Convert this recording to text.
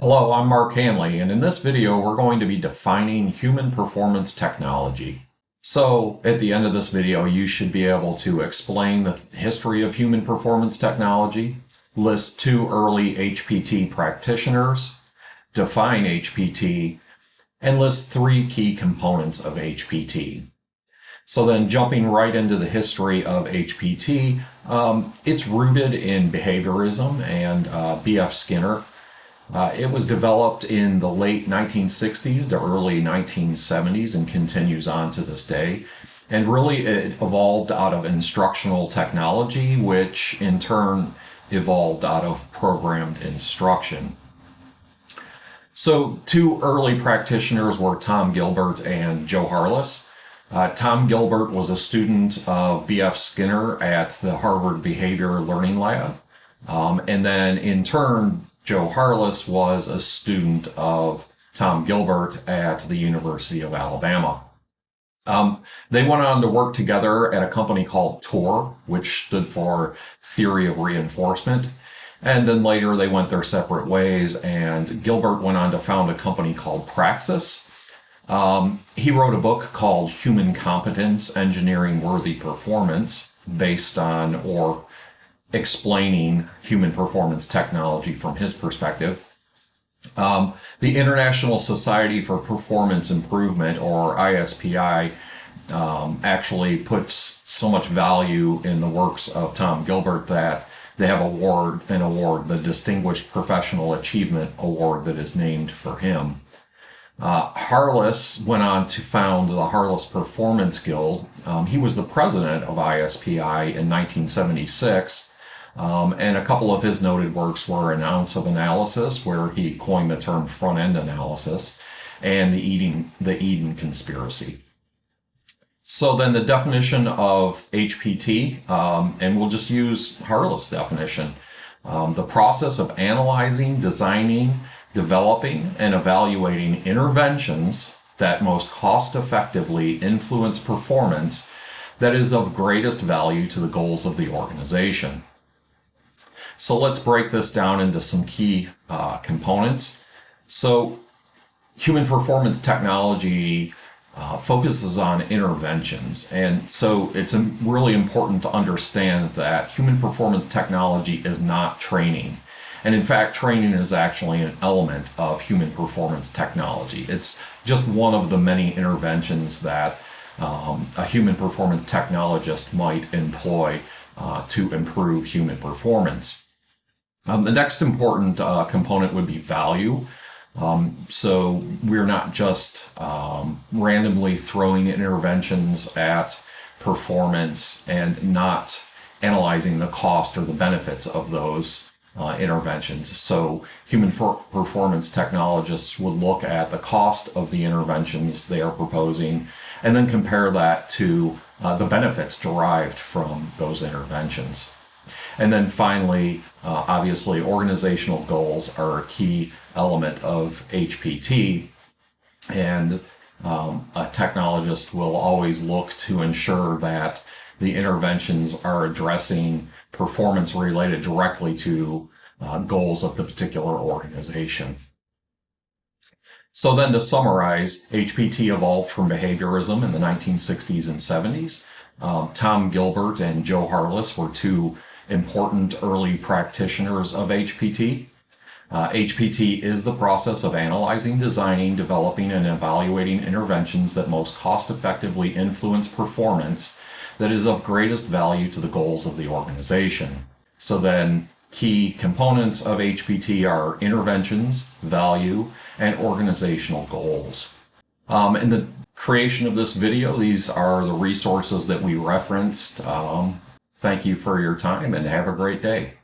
Hello, I'm Mark Hanley, and in this video we're going to be defining human performance technology. So, at the end of this video, you should be able to explain the history of human performance technology, list two early HPT practitioners, define HPT, and list three key components of HPT. So then jumping right into the history of HPT, it's rooted in behaviorism and B.F. Skinner. It was developed in the late 1960s to early 1970s and continues on to this day. And really, it evolved out of instructional technology, which in turn evolved out of programmed instruction. So, two early practitioners were Tom Gilbert and Joe Harless. Tom Gilbert was a student of B.F. Skinner at the Harvard Behavior Learning Lab. And then in turn, Joe Harless was a student of Tom Gilbert at the University of Alabama. They went on to work together at a company called TOR, which stood for Theory of Reinforcement. And then later they went their separate ways, and Gilbert went on to found a company called Praxis. He wrote a book called Human Competence, Engineering Worthy Performance, based on or explaining human performance technology from his perspective. The International Society for Performance Improvement, or ISPI, actually puts so much value in the works of Tom Gilbert that they have an award, the Distinguished Professional Achievement Award, that is named for him. Harless went on to found the Harless Performance Guild. He was the president of ISPI in 1976. And a couple of his noted works were An Ounce of Analysis, where he coined the term front-end analysis, and the Eden Conspiracy. So then the definition of HPT, and we'll just use Harless' definition, the process of analyzing, designing, developing, and evaluating interventions that most cost-effectively influence performance that is of greatest value to the goals of the organization. So let's break this down into some key components. So human performance technology focuses on interventions. And so it's really important to understand that human performance technology is not training. And in fact, training is actually an element of human performance technology. It's just one of the many interventions that a human performance technologist might employ to improve human performance. The next important component would be value. So we're not just randomly throwing interventions at performance and not analyzing the cost or the benefits of those interventions. So human performance technologists would look at the cost of the interventions they are proposing and then compare that to the benefits derived from those interventions. And then finally, obviously, organizational goals are a key element of HPT, and a technologist will always look to ensure that the interventions are addressing performance related directly to goals of the particular organization. So then to summarize, HPT evolved from behaviorism in the 1960s and 70s. Tom Gilbert and Joe Harless were two important early practitioners of HPT. HPT is the process of analyzing, designing, developing, and evaluating interventions that most cost-effectively influence performance that is of greatest value to the goals of the organization. So then, key components of HPT are interventions, value, and organizational goals. In the creation of this video, these are the resources that we referenced. Thank you for your time and have a great day.